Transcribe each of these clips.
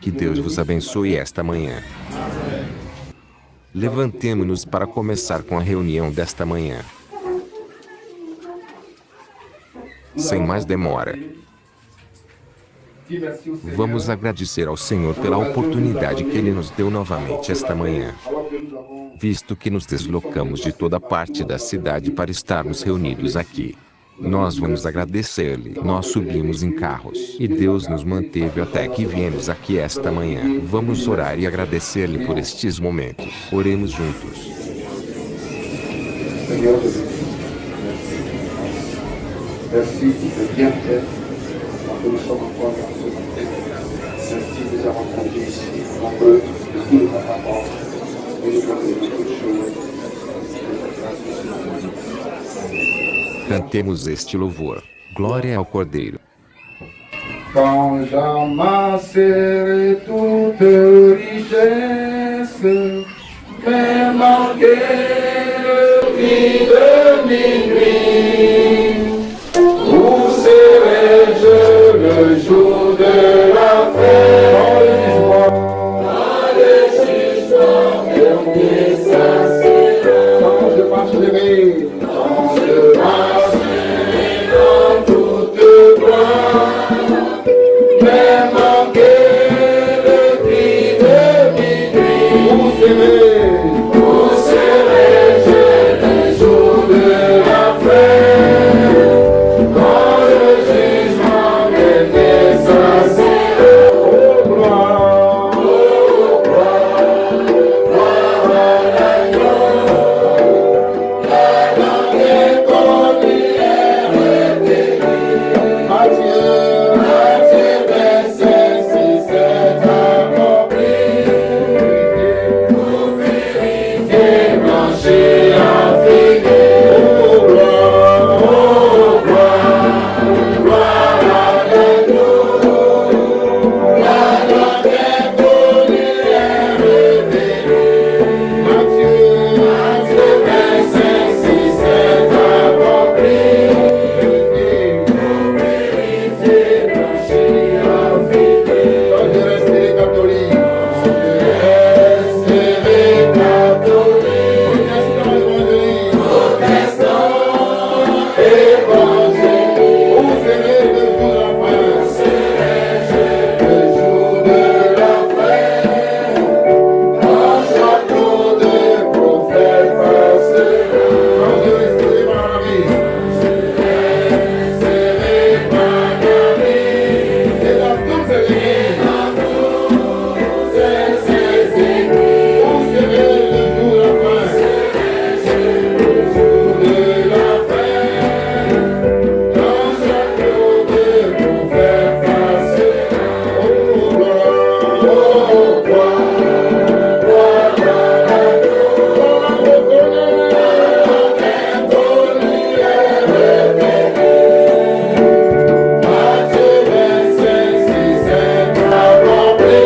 Que Deus vos abençoe esta manhã. Levantemo-nos para começar com a reunião desta manhã. Sem mais demora, vamos agradecer ao Senhor pela oportunidade que Ele nos deu novamente esta manhã. Visto que nos deslocamos de toda parte da cidade para estarmos reunidos aqui, nós vamos agradecer-lhe. Nós subimos em carros e Deus nos manteve até que viemos aqui esta manhã. Vamos orar e agradecer-lhe por estes momentos. Oremos juntos. Seigneur de merci de bien faire, parce que nous sommes encore dans ce matin. Merci de nous avoir conduits ici, nombreux, de tout le monde, et nous avons beaucoup de choses. Cantemos este louvor. Glória ao Cordeiro. Quand j'amasserai toute richesse, mais manquer le prix de minuit, où serai-je le jour de la fête? Dans le jugement dernier, ça sera. Quand je marcherai, quand je marcherai dans toute gloire, mais manquer le prix de minuit, où serai-je le jour de la fête? Quand le jugement dernier s'assiera. Oh gloire, gloire à l'agneau, la dernière collière révélée. Matthieu 25, 6, 7 accompli. Pour vérifier, blanchir, affiner. Oh gloire, gloire à l'agneau. La dernière collière révélée. Matthieu 25, 6, 7 accompli. Pour vérifier, blanchir, affiner. Quand je resterai catholique, protestant, évangélique, où serai-je le jour de la fête? Quand chaque nom de prophète passera. Quand je resterai par la vie, resterai par la vie, et dans toutes ces églises, où serai le jour de la fête? Le jour de la fête, quand chaque nom de prophète passera. Oh gloire, gloire à l'agneau, la collière révélée. Matthieu 25, 6, 7 accompli.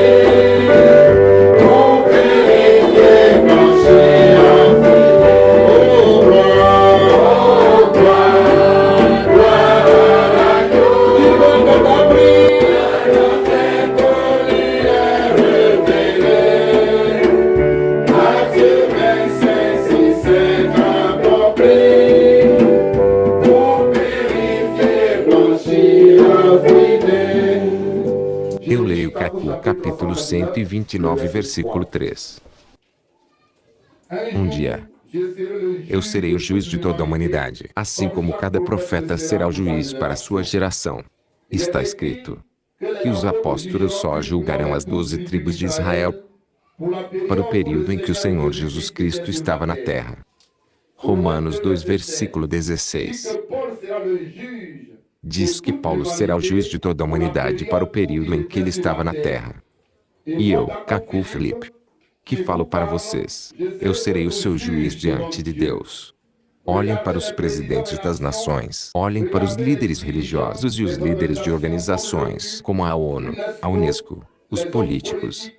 Pour purifier, blanchir, affiner. Oh gloire, gloire à l'agneau, du bon accompli. La collière révélée. Matthieu 25, 6, 7 accompli. Pour purifier, blanchir, affiner. Eu leio capítulo 129, versículo 3. Um dia, eu serei o juiz de toda a humanidade, assim como cada profeta será o juiz para a sua geração. Está escrito que os apóstolos só julgarão as 12 tribos de Israel para o período em que o Senhor Jesus Cristo estava na terra. Romanos 2, versículo 16. Diz que Paulo será o juiz de toda a humanidade para o período em que ele estava na terra. E eu, Cacu Felipe, que falo para vocês, eu serei o seu juiz diante de Deus. Olhem para os presidentes das nações, olhem para os líderes religiosos e os líderes de organizações como a ONU, a Unesco, os políticos,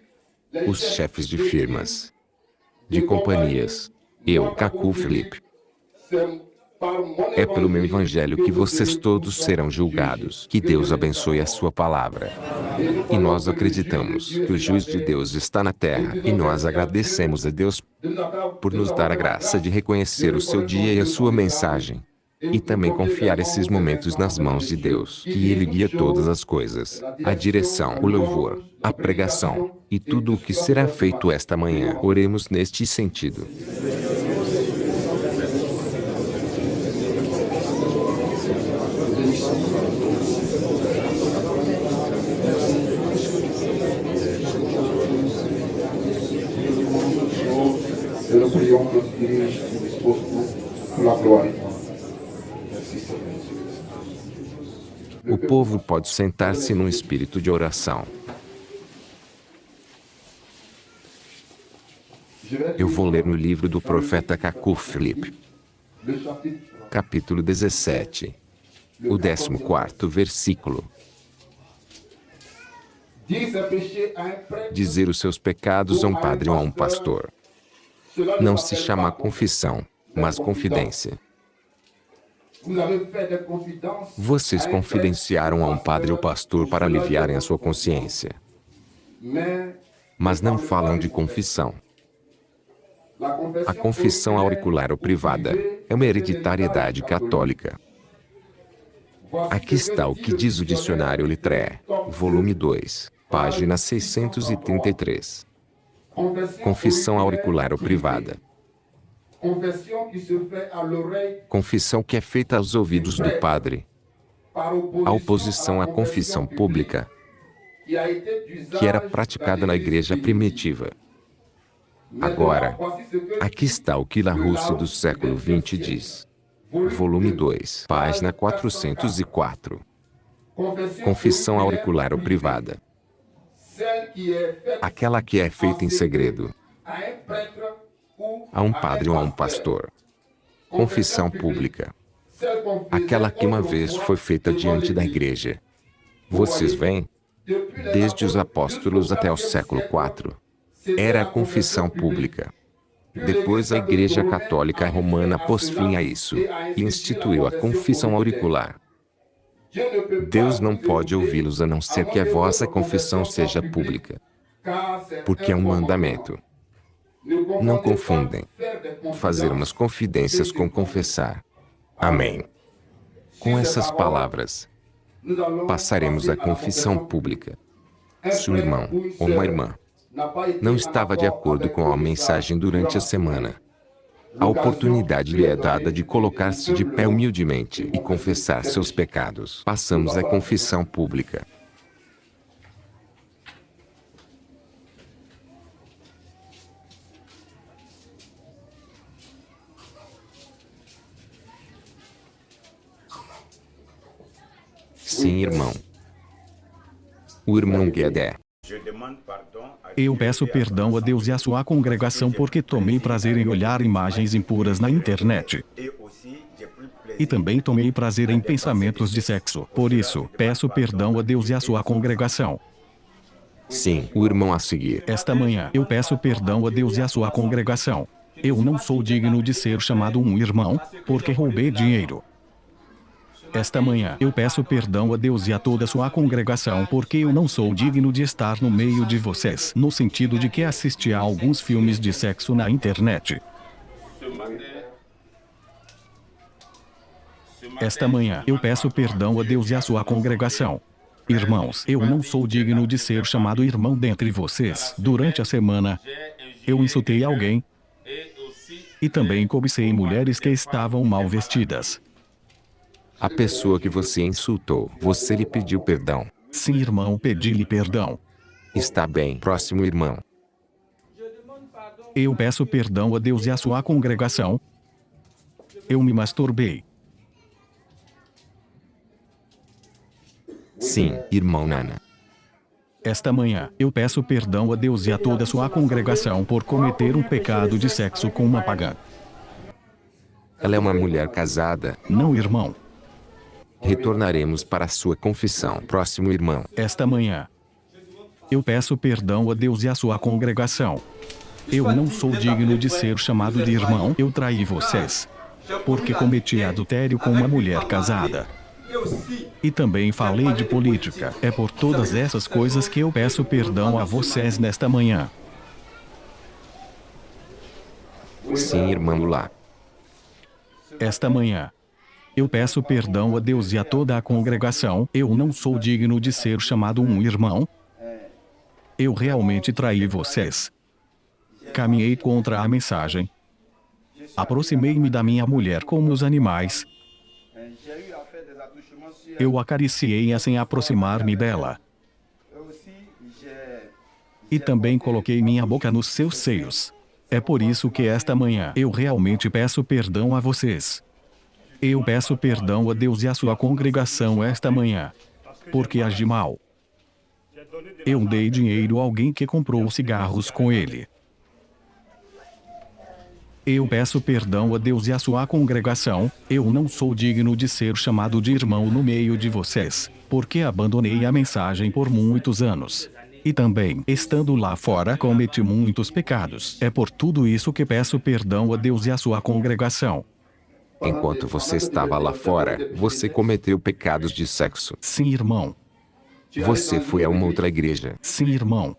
os chefes de firmas, de companhias. Eu, Cacu Felipe, É pelo meu evangelho que vocês todos serão julgados. Que Deus abençoe a sua palavra. E nós acreditamos que o juiz de Deus está na terra. E nós agradecemos a Deus por nos dar a graça de reconhecer o seu dia e a sua mensagem. E também confiar esses momentos nas mãos de Deus, que Ele guia todas as coisas, a direção, o louvor, a pregação, e tudo o que será feito esta manhã. Oremos neste sentido. Nous prions que Dieu dirige nous dispose pour la gloire. O povo pode sentar-se num espírito de oração. Eu vou ler no livro do profeta Cacuflip, capítulo 17, o 14º versículo. Dizer os seus pecados a um padre ou a um pastor. Não se chama confissão, mas confidência. Vocês confidenciaram a um padre ou pastor para aliviarem a sua consciência. Mas não falam de confissão. A confissão auricular ou privada é uma hereditariedade católica. Aqui está o que diz o dicionário Littré, volume 2, página 633. Confissão auricular ou privada. Confissão que é feita aos ouvidos do padre. A oposição à confissão pública, que era praticada na igreja primitiva. Agora, aqui está o que Larousse do século XX diz. Volume 2, página 404. Confissão auricular ou privada. Aquela que é feita em segredo a um padre ou a um pastor. Confissão pública. Aquela que uma vez foi feita diante da igreja. Vocês veem? Desde os apóstolos até o século IV, era a confissão pública. Depois a Igreja Católica Romana pôs fim a isso e instituiu a confissão auricular. Deus não pode ouvi-los a não ser que a vossa confissão seja pública, porque é um mandamento. Não confundem fazer umas confidências com confessar. Amém. Com essas palavras, passaremos à confissão pública. Se um irmão ou uma irmã não estava de acordo com a mensagem durante a semana, a oportunidade lhe é dada de colocar-se de pé humildemente e confessar seus pecados. Passamos à confissão pública. Sim, irmão. O irmão Guedé. Eu peço perdão a Deus e à sua congregação porque tomei prazer em olhar imagens impuras na internet. E também tomei prazer em pensamentos de sexo. Por isso, peço perdão a Deus e à sua congregação. Sim, o irmão a seguir. Esta manhã, eu peço perdão a Deus e à sua congregação. Eu não sou digno de ser chamado um irmão, porque roubei dinheiro. Esta manhã, eu peço perdão a Deus e a toda a sua congregação porque eu não sou digno de estar no meio de vocês, no sentido de que assisti a alguns filmes de sexo na internet. Esta manhã, eu peço perdão a Deus e a sua congregação. Irmãos, eu não sou digno de ser chamado irmão dentre vocês. Durante a semana, eu insultei alguém e também cobicei mulheres que estavam mal vestidas. A pessoa que você insultou, você lhe pediu perdão? Sim, irmão, pedi-lhe perdão. Está bem, próximo irmão. Eu peço perdão a Deus e à sua congregação. Eu me masturbei. Sim, irmão Nana. Esta manhã, eu peço perdão a Deus e a toda a sua congregação por cometer um pecado de sexo com uma pagã. Ela é uma mulher casada? Não, irmão. Retornaremos para a sua confissão. Próximo irmão. Esta manhã, eu peço perdão a Deus e à sua congregação. Eu não sou digno de ser chamado de irmão. Eu traí vocês. porque cometi adultério com uma mulher casada. E também falei de política. É por todas essas coisas que eu peço perdão a vocês nesta manhã. Sim, irmã Lula. Esta manhã, eu peço perdão a Deus e a toda a congregação. Eu não sou digno de ser chamado um irmão. Eu realmente traí vocês. Caminhei contra a mensagem. Aproximei-me da minha mulher como os animais. Eu acariciei-a sem aproximar-me dela. E também coloquei minha boca nos seus seios. É por isso que esta manhã eu realmente peço perdão a vocês. Eu peço perdão a Deus e à sua congregação esta manhã, porque agi mal. Eu dei dinheiro a alguém que comprou cigarros com ele. Eu peço perdão a Deus e à sua congregação. Eu não sou digno de ser chamado de irmão no meio de vocês, porque abandonei a mensagem por muitos anos. E também, estando lá fora, cometi muitos pecados. É por tudo isso que peço perdão a Deus e à sua congregação. Enquanto você estava lá fora, você cometeu pecados de sexo. Sim, irmão. Você foi a uma outra igreja. Sim, irmão.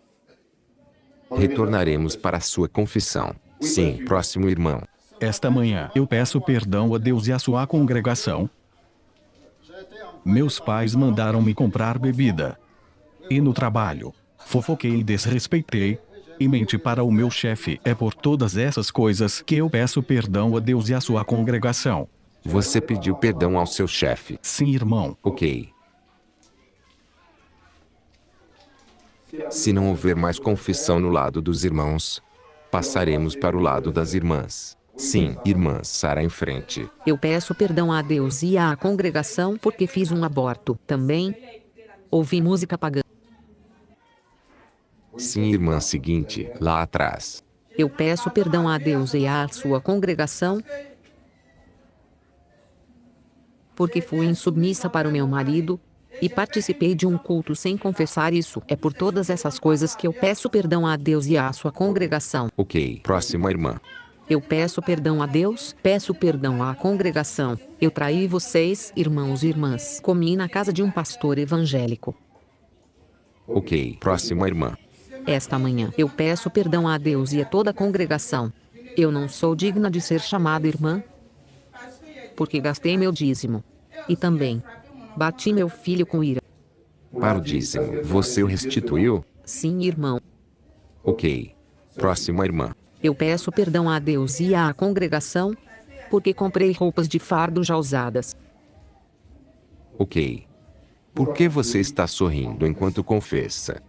Retornaremos para a sua confissão. Sim, próximo irmão. Esta manhã, eu peço perdão a Deus e à sua congregação. Meus pais mandaram-me comprar bebida. E no trabalho, fofoquei e desrespeitei. E menti para o meu chefe. É por todas essas coisas que eu peço perdão a Deus e à sua congregação. Você pediu perdão ao seu chefe. Sim, irmão. Ok. Se não houver mais confissão no lado dos irmãos, passaremos para o lado das irmãs. Sim, irmã Sara em frente. Eu peço perdão a Deus e à congregação porque fiz um aborto. Também ouvi música pagã. Sim, irmã seguinte, lá atrás. Eu peço perdão a Deus e à sua congregação porque fui insubmissa para o meu marido e participei de um culto sem confessar isso. É por todas essas coisas que eu peço perdão a Deus e à sua congregação. Ok, próxima irmã. Eu peço perdão a Deus, peço perdão à congregação. Eu traí vocês, irmãos e irmãs. Comi na casa de um pastor evangélico. Ok, próxima irmã. Esta manhã, eu peço perdão a Deus e a toda a congregação. Eu não sou digna de ser chamada irmã, porque gastei meu dízimo. E também, bati meu filho com ira. Para o dízimo, você o restituiu? Sim, irmão. Ok. Próxima irmã. Eu peço perdão a Deus e à congregação, porque comprei roupas de fardo já usadas. Ok. Por que você está sorrindo enquanto confessa?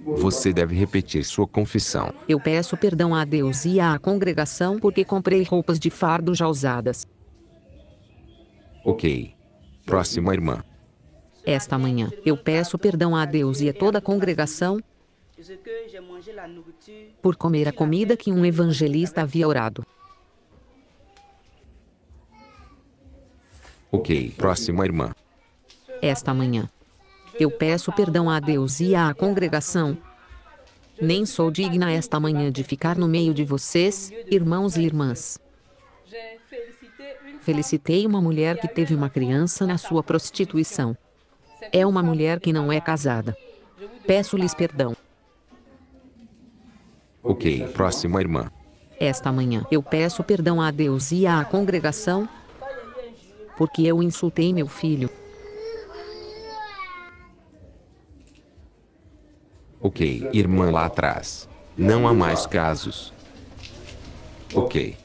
Você deve repetir sua confissão. Eu peço perdão a Deus e à congregação porque comprei roupas de fardo já usadas. Ok. Próxima irmã. Esta manhã, eu peço perdão a Deus e a toda a congregação por comer a comida que um evangelista havia orado. Ok. Próxima irmã. Esta manhã, eu peço perdão a Deus e à congregação. Nem sou digna esta manhã de ficar no meio de vocês, irmãos e irmãs. Felicitei uma mulher que teve uma criança na sua prostituição. É uma mulher que não é casada. Peço-lhes perdão. Ok. Próxima irmã. Esta manhã, eu peço perdão a Deus e à congregação, porque eu insultei meu filho. Ok, irmã lá atrás. Não há mais casos. Ok.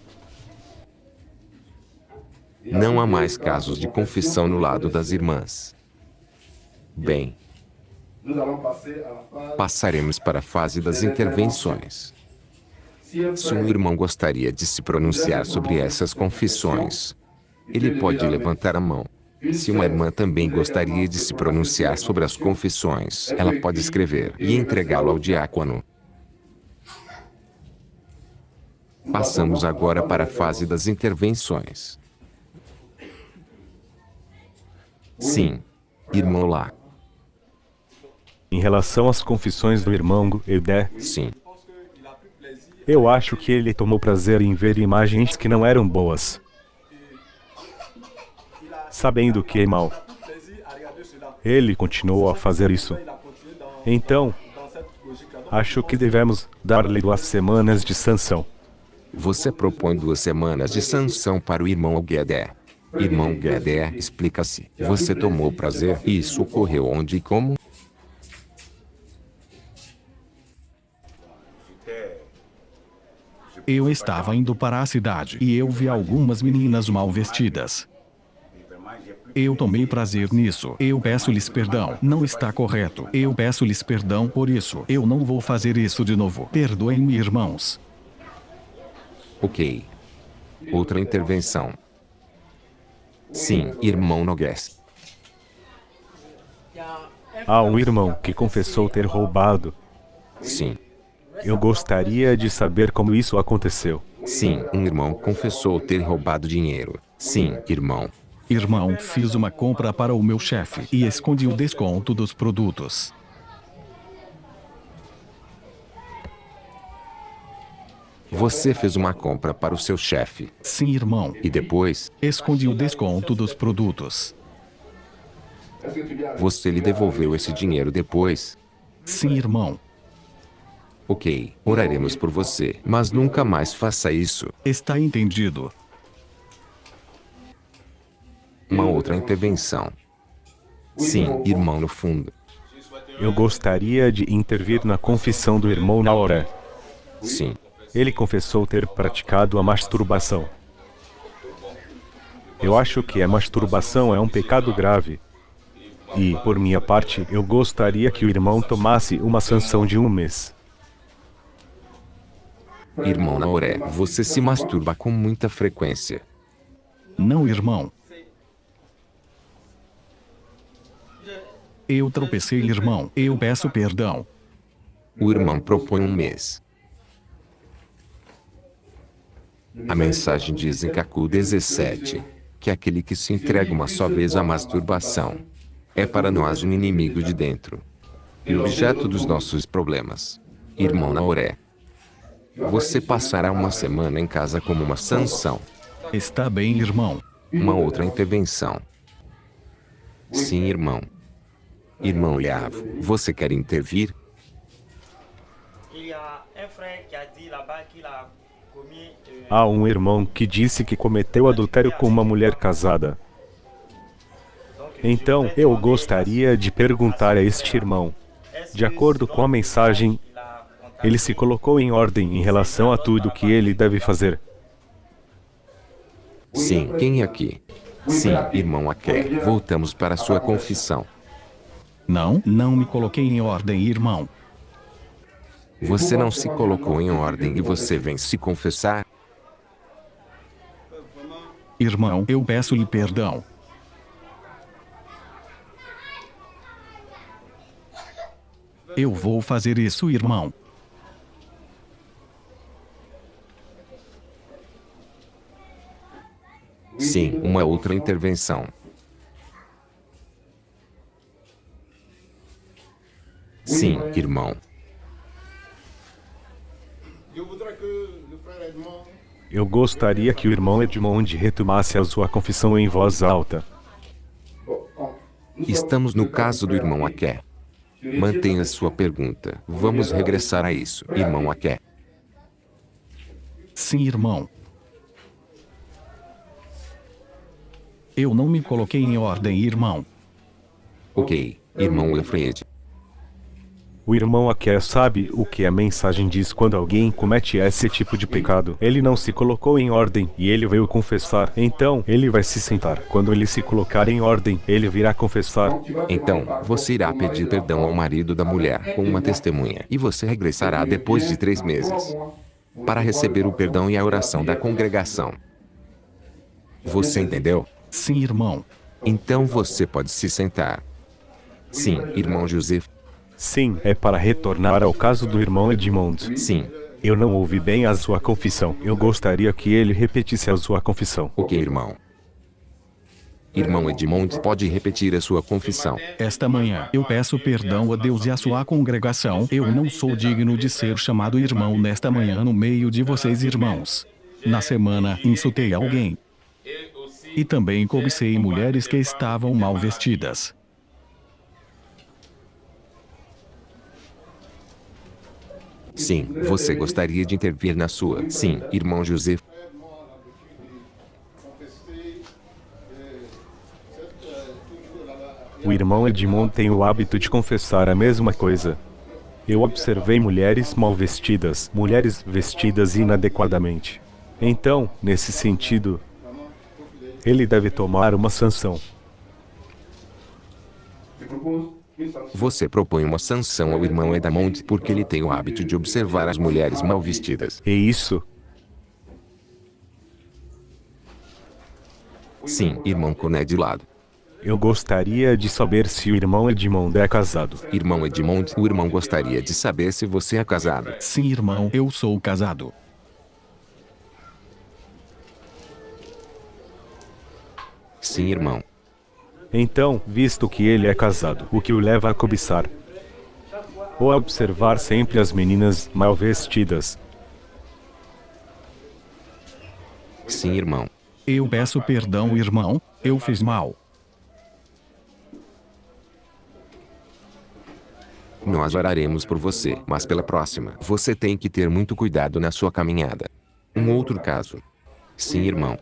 Não há mais casos de confissão no lado das irmãs. Bem, passaremos para a fase das intervenções. Se um irmão gostaria de se pronunciar sobre essas confissões, ele pode levantar a mão. Se uma irmã também gostaria de se pronunciar sobre as confissões, ela pode escrever e entregá-lo ao diácono. Passamos agora para a fase das intervenções. Sim, irmão lá. Em relação às confissões do irmão Edé, Sim. Eu acho que ele tomou prazer em ver imagens que não eram boas, sabendo que é mal. Ele continuou a fazer isso. Então, acho que devemos dar-lhe 2 semanas de sanção. Você propõe 2 semanas de sanção para o irmão Guedé. Irmão Guedé, explica-se. Você tomou prazer e isso ocorreu onde e como? Eu estava indo para a cidade e eu vi algumas meninas mal vestidas. Eu tomei prazer nisso. Eu peço-lhes perdão. Não está correto. Eu peço-lhes perdão por isso. Eu não vou fazer isso de novo. Perdoem-me, irmãos. Ok. Outra intervenção. Sim, irmão Nogués. Há um irmão que confessou ter roubado. Sim. Eu gostaria de saber como isso aconteceu. Sim, um irmão confessou ter roubado dinheiro. Sim, irmão. Irmão, fiz uma compra para o meu chefe e escondi o desconto dos produtos. Você fez uma compra para o seu chefe. Sim, irmão. E depois, Escondi o desconto dos produtos. você lhe devolveu esse dinheiro depois? Sim, irmão. Ok, oraremos por você, mas nunca mais faça isso. Está entendido. Uma outra intervenção. Sim, irmão no fundo. Eu gostaria de intervir na confissão do irmão Naoré. Sim. Ele confessou ter praticado a masturbação. Eu acho que a masturbação é um pecado grave. E, por minha parte, eu gostaria que o irmão tomasse uma sanção de 1 mês. Irmão Naoré, você se masturba com muita frequência. Não, irmão. Eu tropecei, irmão. Eu peço perdão. O irmão propõe 1 mês. A mensagem diz em Cacu 17 que aquele que se entrega uma só vez à masturbação é para nós um inimigo de dentro e objeto dos nossos problemas. Irmão Naoré, você passará 1 semana em casa como uma sanção. Está bem, irmão. Uma outra intervenção. Sim, irmão. Irmão Leavo, você quer intervir? Há um irmão que disse que cometeu adultério com uma mulher casada. Então, eu gostaria de perguntar a este irmão, de acordo com a mensagem, ele se colocou em ordem em relação a tudo que ele deve fazer. Sim, quem aqui? Sim, irmão Aké, voltamos para sua confissão. Não me coloquei em ordem, irmão. Você não se colocou em ordem e você vem se confessar? Irmão, eu peço-lhe perdão. Eu vou fazer isso, irmão. Sim, uma outra intervenção. Sim, irmão. Eu gostaria que o irmão Edmond retomasse a sua confissão em voz alta. Estamos no caso do irmão Aké. Mantenha sua pergunta. Vamos regressar a isso, irmão Aké. Sim, irmão. Eu não me coloquei em ordem, irmão. Ok, irmão Efred. O irmão Aké sabe o que a mensagem diz quando alguém comete esse tipo de pecado. Ele não se colocou em ordem e ele veio confessar. Então, ele vai se sentar. Quando ele se colocar em ordem, ele virá confessar. Então, você irá pedir perdão ao marido da mulher com uma testemunha. E você regressará depois de 3 meses para receber o perdão e a oração da congregação. Você entendeu? Sim, irmão. Então você pode se sentar. Sim, irmão José. Sim, é para retornar ao caso do irmão Edmond. Sim. Eu não ouvi bem a sua confissão. Eu gostaria que ele repetisse a sua confissão. Ok, irmão. Irmão Edmond pode repetir a sua confissão. Esta manhã eu peço perdão a Deus e à sua congregação. Eu não sou digno de ser chamado irmão nesta manhã no meio de vocês, irmãos. Na semana insultei alguém. E também cobicei mulheres que estavam mal vestidas. Sim, você gostaria de intervir na sua. Sim, irmão José. O irmão Edmond tem o hábito de confessar a mesma coisa. Eu observei mulheres mal vestidas, mulheres vestidas inadequadamente. Então, nesse sentido, ele deve tomar uma sanção. Você propõe uma sanção ao irmão Edmond porque ele tem o hábito de observar as mulheres mal vestidas. E isso? Sim, irmão Coné de lado. Eu gostaria de saber se o irmão Edmond é casado. Irmão Edmond, o irmão gostaria de saber se você é casado. Sim, irmão, eu sou casado. Sim, irmão. Então, visto que ele é casado, o que o leva a cobiçar? Ou a observar sempre as meninas mal vestidas? Sim, irmão. Eu peço perdão, irmão, eu fiz mal. Nós oraremos por você, mas pela próxima, você tem que ter muito cuidado na sua caminhada. Um outro caso. Sim, irmão.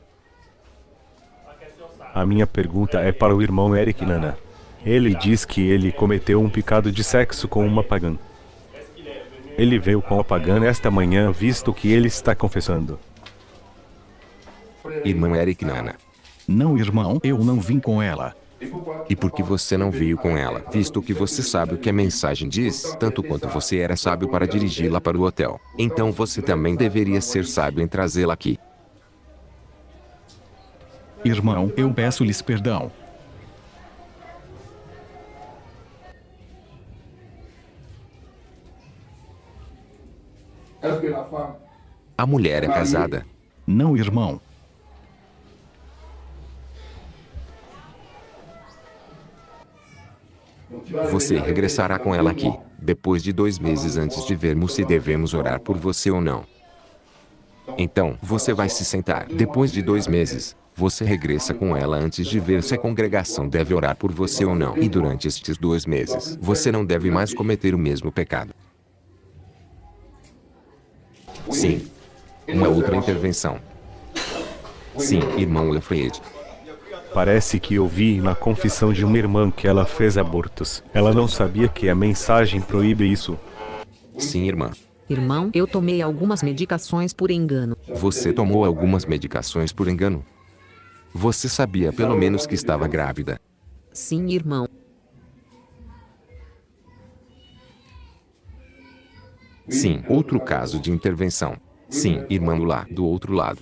A minha pergunta é para o irmão Eric Nana. Ele diz que ele cometeu um pecado de sexo com uma pagã. Ele veio com a pagã esta manhã, visto que ele está confessando. Irmão Eric Nana. Não, irmão, eu não vim com ela. E por que você não veio com ela, visto que você sabe o que a mensagem diz, tanto quanto você era sábio para dirigi-la para o hotel? Então você também deveria ser sábio em trazê-la aqui. Irmão, eu peço-lhes perdão. A mulher é casada? Não, irmão. Você regressará com ela aqui, depois de 2 meses antes de vermos se devemos orar por você ou não. Então, você vai se sentar. Depois de 2 meses, você regressa com ela antes de ver se a congregação deve orar por você ou não. E durante estes 2 meses, você não deve mais cometer o mesmo pecado. Sim. Uma outra intervenção. Sim, irmão Wilfred. Parece que eu vi na confissão de uma irmã que ela fez abortos. Ela não sabia que a mensagem proíbe isso. Sim, irmã. Irmão, eu tomei algumas medicações por engano. Você tomou algumas medicações por engano? Você sabia pelo menos que estava grávida? Sim, irmão. Sim, outro caso de intervenção. Sim, irmã lá, do outro lado.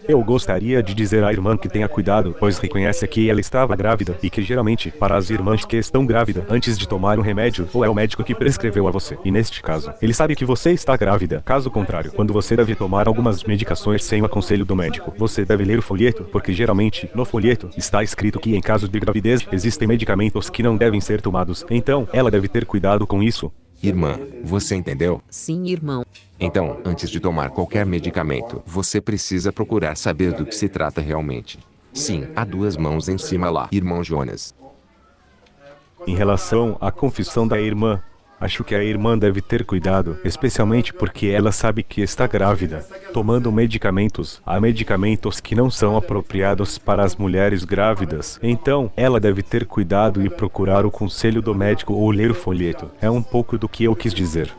Eu gostaria de dizer à irmã que tenha cuidado, pois reconhece que ela estava grávida e que geralmente, para as irmãs que estão grávidas, antes de tomar um remédio, ou é o médico que prescreveu a você. E neste caso, ele sabe que você está grávida. Caso contrário, quando você deve tomar algumas medicações sem o conselho do médico, você deve ler o folheto, porque geralmente, no folheto, está escrito que em caso de gravidez, existem medicamentos que não devem ser tomados. Então, ela deve ter cuidado com isso. Irmã, você entendeu? Sim, irmão. Então, antes de tomar qualquer medicamento, você precisa procurar saber do que se trata realmente. Sim, há 2 mãos em cima lá, irmão Jonas. Em relação à confissão da irmã, acho que a irmã deve ter cuidado, especialmente porque ela sabe que está grávida, tomando medicamentos. Há medicamentos que não são apropriados para as mulheres grávidas. Então, ela deve ter cuidado e procurar o conselho do médico ou ler o folheto. É um pouco do que eu quis dizer.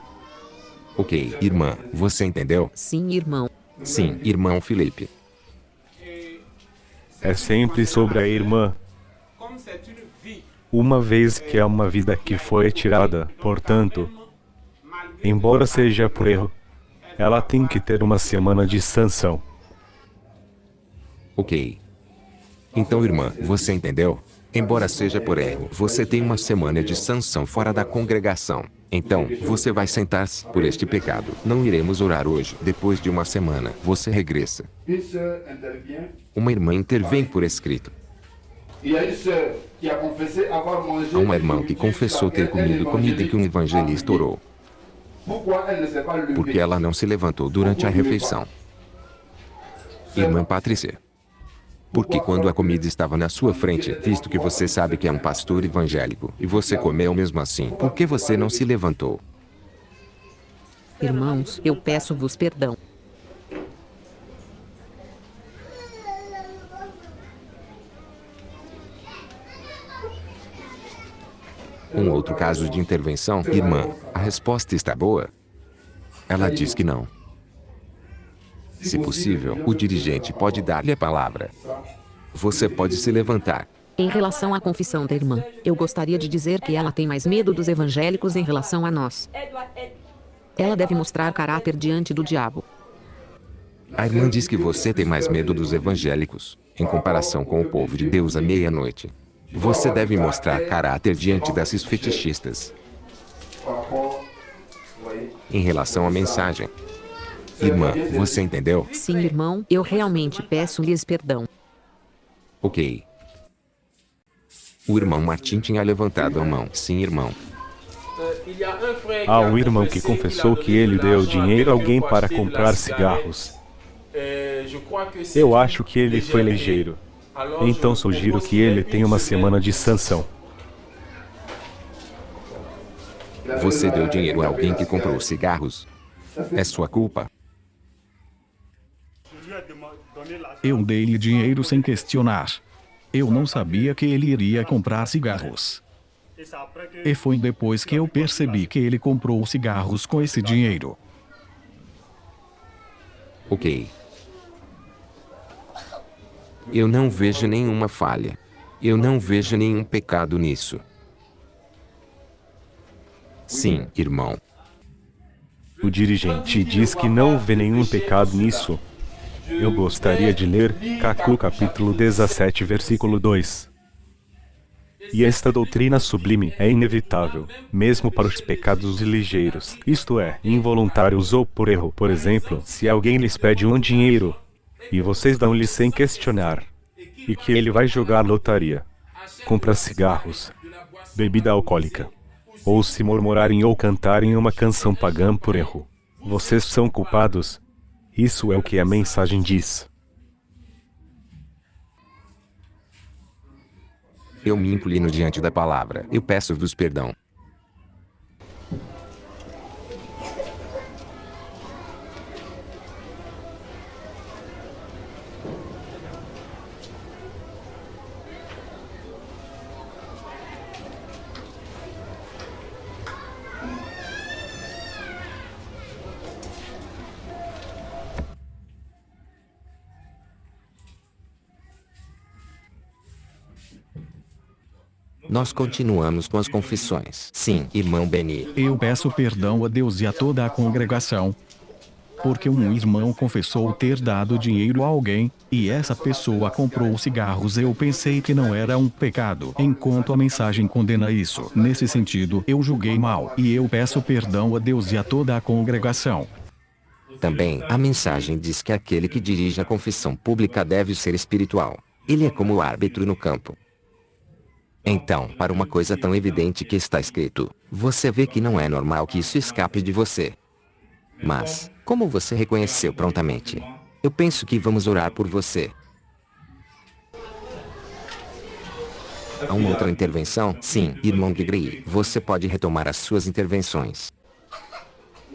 Ok, irmã, você entendeu? Sim, irmão. Sim, irmão Felipe. É sempre sobre a irmã. Uma vez que é uma vida que foi tirada, portanto, embora seja por erro, ela tem que ter uma semana de sanção. Ok. Então, irmã, você entendeu? Embora seja por erro, você tem uma semana de sanção fora da congregação. Então, você vai sentar-se por este pecado. Não iremos orar hoje. Depois de uma semana, você regressa. Uma irmã intervém por escrito. Há um irmão que confessou ter comido comida que um evangelista orou. Porque ela não se levantou durante a refeição. Irmã Patrícia. Porque quando a comida estava na sua frente, visto que você sabe que é um pastor evangélico, e você comeu mesmo assim, por que você não se levantou? Irmãos, eu peço-vos perdão. Um outro caso de intervenção, irmã, a resposta está boa? Ela diz que não. Se possível, o dirigente pode dar-lhe a palavra. Você pode se levantar. Em relação à confissão da irmã, eu gostaria de dizer que ela tem mais medo dos evangélicos em relação a nós. Ela deve mostrar caráter diante do diabo. A irmã diz que você tem mais medo dos evangélicos, em comparação com o povo de Deus à meia-noite. Você deve mostrar caráter diante desses fetichistas. Em relação à mensagem. Irmã, você entendeu? Sim, irmão, eu realmente peço-lhes perdão. Ok. O irmão Martim tinha levantado a mão. Sim, irmão. Há um irmão que confessou que ele deu dinheiro a alguém para comprar cigarros. Eu acho que ele foi ligeiro. Então sugiro que ele tenha uma semana de sanção. Você deu dinheiro a alguém que comprou cigarros? É sua culpa. Eu dei-lhe dinheiro sem questionar. Eu não sabia que ele iria comprar cigarros. E foi depois que eu percebi que ele comprou cigarros com esse dinheiro. Ok. Eu não vejo nenhuma falha. Eu não vejo nenhum pecado nisso. Sim, irmão. O dirigente diz que não vê nenhum pecado nisso. Eu gostaria de ler capítulo 17, versículo 2. E esta doutrina sublime é inevitável, mesmo para os pecados ligeiros, isto é, involuntários ou por erro. Por exemplo, se alguém lhes pede um dinheiro, e vocês dão-lhe sem questionar, e que ele vai jogar lotaria, comprar cigarros, bebida alcoólica, ou se murmurarem ou cantarem uma canção pagã por erro, vocês são culpados. Isso é o que a mensagem diz. Eu me inclino diante da palavra. Eu peço-vos perdão. Nós continuamos com as confissões. Sim, irmão Beni. Eu peço perdão a Deus e a toda a congregação. Porque um irmão confessou ter dado dinheiro a alguém, e essa pessoa comprou cigarros. Eu pensei que não era um pecado, enquanto a mensagem condena isso. Nesse sentido, eu julguei mal, e eu peço perdão a Deus e a toda a congregação. Também, a mensagem diz que aquele que dirige a confissão pública deve ser espiritual. Ele é como o árbitro no campo. Então, para uma coisa tão evidente que está escrito, você vê que não é normal que isso escape de você. Mas, como você reconheceu prontamente, eu penso que vamos orar por você. Há uma outra intervenção? Sim, irmão Guigri, você pode retomar as suas intervenções.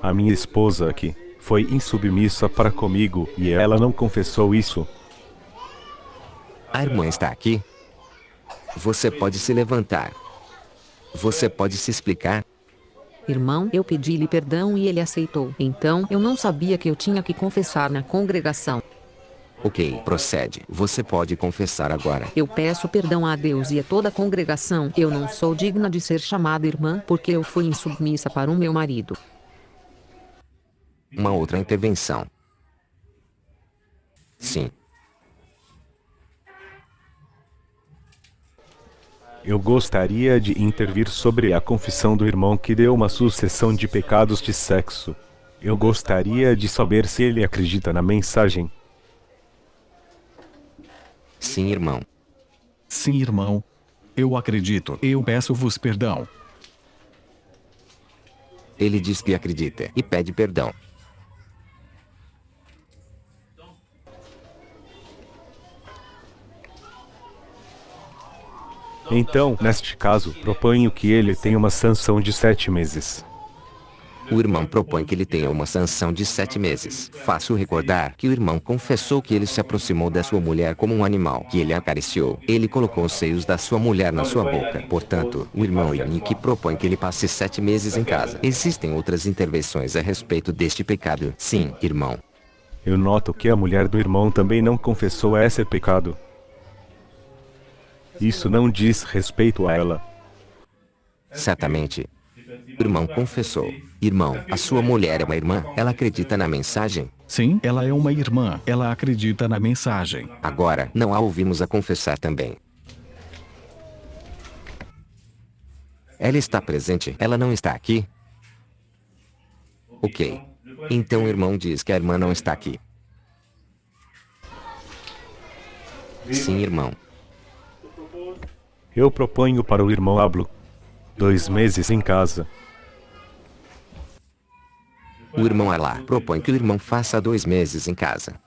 A minha esposa aqui foi insubmissa para comigo e ela não confessou isso. A irmã está aqui? Você pode se levantar. Você pode se explicar? Irmão, eu pedi-lhe perdão e ele aceitou. Então, eu não sabia que eu tinha que confessar na congregação. Ok, procede. Você pode confessar agora. Eu peço perdão a Deus e a toda a congregação. Eu não sou digna de ser chamada irmã porque eu fui insubmissa para o meu marido. Uma outra intervenção. Sim. Eu gostaria de intervir sobre a confissão do irmão que deu uma sucessão de pecados de sexo. Eu gostaria de saber se ele acredita na mensagem. Sim, irmão. Sim, irmão. Eu acredito. Eu peço-vos perdão. Ele diz que acredita e pede perdão. Então, neste caso, proponho que ele tenha uma sanção de 7 meses. O irmão propõe que ele tenha uma sanção de 7 meses. Faço recordar que o irmão confessou que ele se aproximou da sua mulher como um animal, que ele a acariciou. Ele colocou os seios da sua mulher na sua boca. Portanto, o irmão Yannick propõe que ele passe 7 meses em casa. Existem outras intervenções a respeito deste pecado. Sim, irmão. Eu noto que a mulher do irmão também não confessou esse pecado. Isso não diz respeito a ela. Certamente. O irmão confessou. Irmão, a sua mulher é uma irmã? Ela acredita na mensagem? Sim, ela é uma irmã. Ela acredita na mensagem. Agora, não a ouvimos a confessar também. Ela está presente? Ela não está aqui? Ok. Então o irmão diz que a irmã não está aqui. Sim, irmão. Eu proponho para o irmão Pablo 2 meses em casa. O irmão Alá propõe que o irmão faça 2 meses em casa.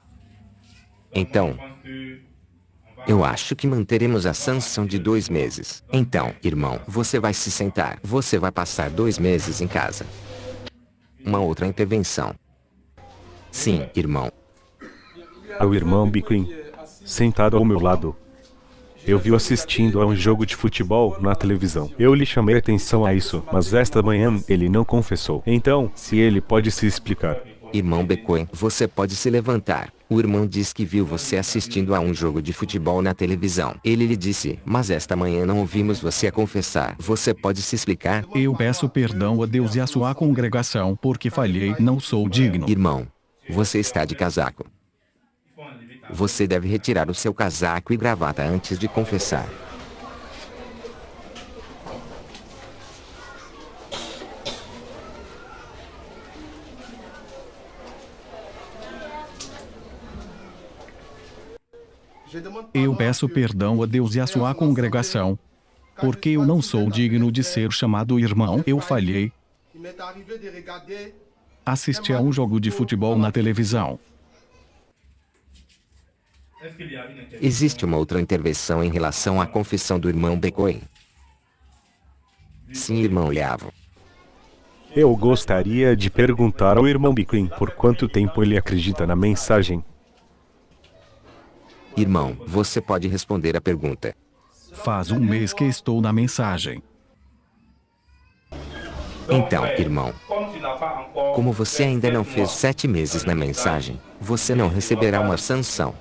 Então, eu acho que manteremos a sanção de 2 meses. Então, irmão, você vai se sentar. Você vai passar 2 meses em casa. Uma outra intervenção. Sim, irmão. O irmão Biquim, sentado ao meu lado. Eu vi-o assistindo a um jogo de futebol na televisão. Eu lhe chamei atenção a isso, mas esta manhã ele não confessou. Então, se ele pode se explicar. Irmão Becoen, você pode se levantar. O irmão diz que viu você assistindo a um jogo de futebol na televisão. Ele lhe disse, mas esta manhã não ouvimos você a confessar. Você pode se explicar? Eu peço perdão a Deus e à sua congregação, porque falhei, não sou digno. Irmão, você está de casaco. Você deve retirar o seu casaco e gravata antes de confessar. Eu peço perdão a Deus e à sua congregação, porque eu não sou digno de ser chamado irmão. Eu falhei. Assisti a um jogo de futebol na televisão. Existe uma outra intervenção em relação à confissão do irmão Becoen? Sim, irmão Leavo. Eu gostaria de perguntar ao irmão Biquim por quanto tempo ele acredita na mensagem. Irmão, você pode responder a pergunta. Faz 1 mês que estou na mensagem. Então, irmão, como você ainda não fez 7 meses na mensagem, você não receberá uma sanção.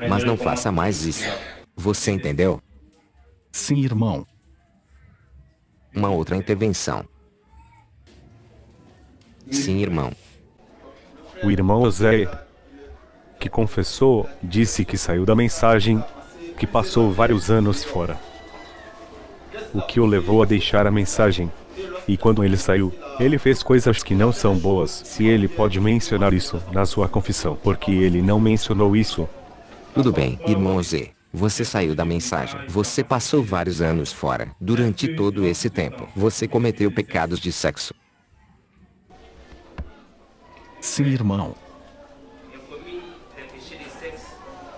Mas não faça mais isso. Você entendeu? Sim, irmão. Uma outra intervenção. Sim, irmão. O irmão José, que confessou, disse que saiu da mensagem, que passou vários anos fora. O que o levou a deixar a mensagem? E quando ele saiu, ele fez coisas que não são boas. Se ele pode mencionar isso na sua confissão, porque ele não mencionou isso. Tudo bem, irmão Zé. Você saiu da mensagem. Você passou vários anos fora. Durante todo esse tempo, você cometeu pecados de sexo. Sim, irmão.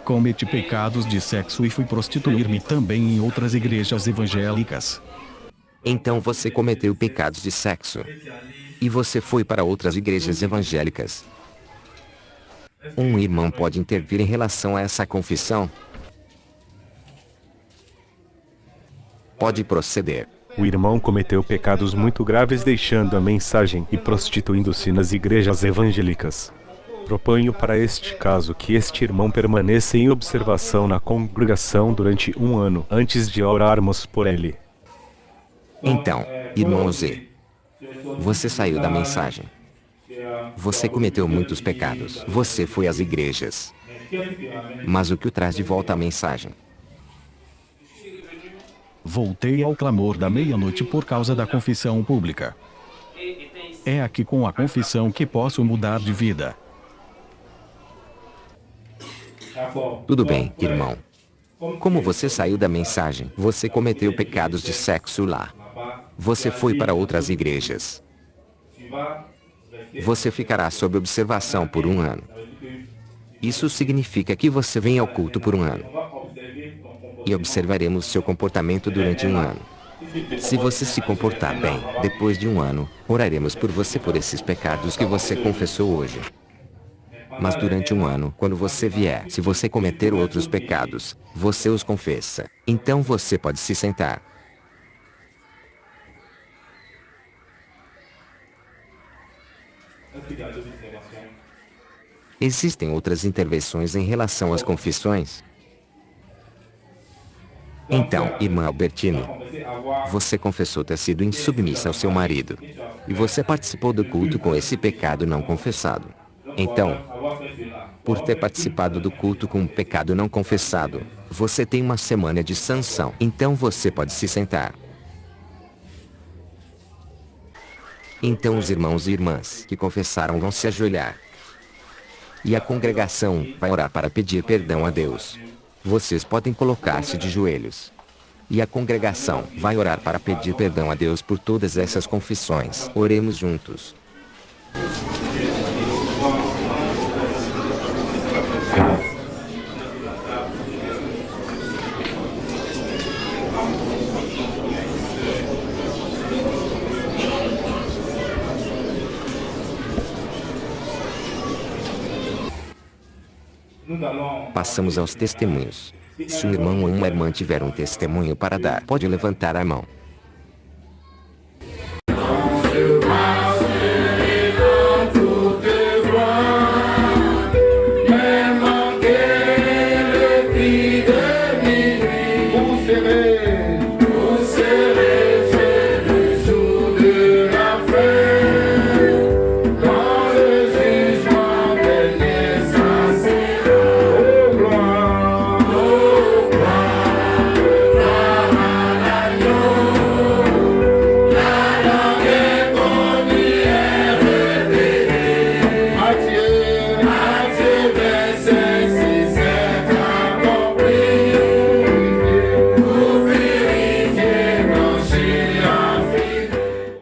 Cometi pecados de sexo e fui prostituir-me também em outras igrejas evangélicas. Então você cometeu pecados de sexo. E você foi para outras igrejas evangélicas. Um irmão pode intervir em relação a essa confissão? Pode proceder. O irmão cometeu pecados muito graves deixando a mensagem e prostituindo-se nas igrejas evangélicas. Proponho para este caso que este irmão permaneça em observação na congregação durante 1 ano, antes de orarmos por ele. Então, irmão Zé, você saiu da mensagem. Você cometeu muitos pecados. Você foi às igrejas. Mas o que o traz de volta à mensagem? Voltei ao clamor da meia-noite por causa da confissão pública. É aqui com a confissão que posso mudar de vida. Tudo bem, irmão. Como você saiu da mensagem, você cometeu pecados de sexo lá. Você foi para outras igrejas. Você ficará sob observação por 1 ano. Isso significa que você vem ao culto por 1 ano. E observaremos seu comportamento durante 1 ano. Se você se comportar bem, depois de 1 ano, oraremos por você por esses pecados que você confessou hoje. Mas durante 1 ano, quando você vier, se você cometer outros pecados, você os confessa. Então você pode se sentar. Existem outras intervenções em relação às confissões? Então, irmã Albertine, você confessou ter sido insubmissa ao seu marido. E você participou do culto com esse pecado não confessado. Então, por ter participado do culto com um pecado não confessado, você tem uma semana de sanção. Então você pode se sentar. Então os irmãos e irmãs que confessaram vão se ajoelhar. E a congregação vai orar para pedir perdão a Deus. Vocês podem colocar-se de joelhos. E a congregação vai orar para pedir perdão a Deus por todas essas confissões. Oremos juntos. Passamos aos testemunhos. Se um irmão ou uma irmã tiver um testemunho para dar, pode levantar a mão.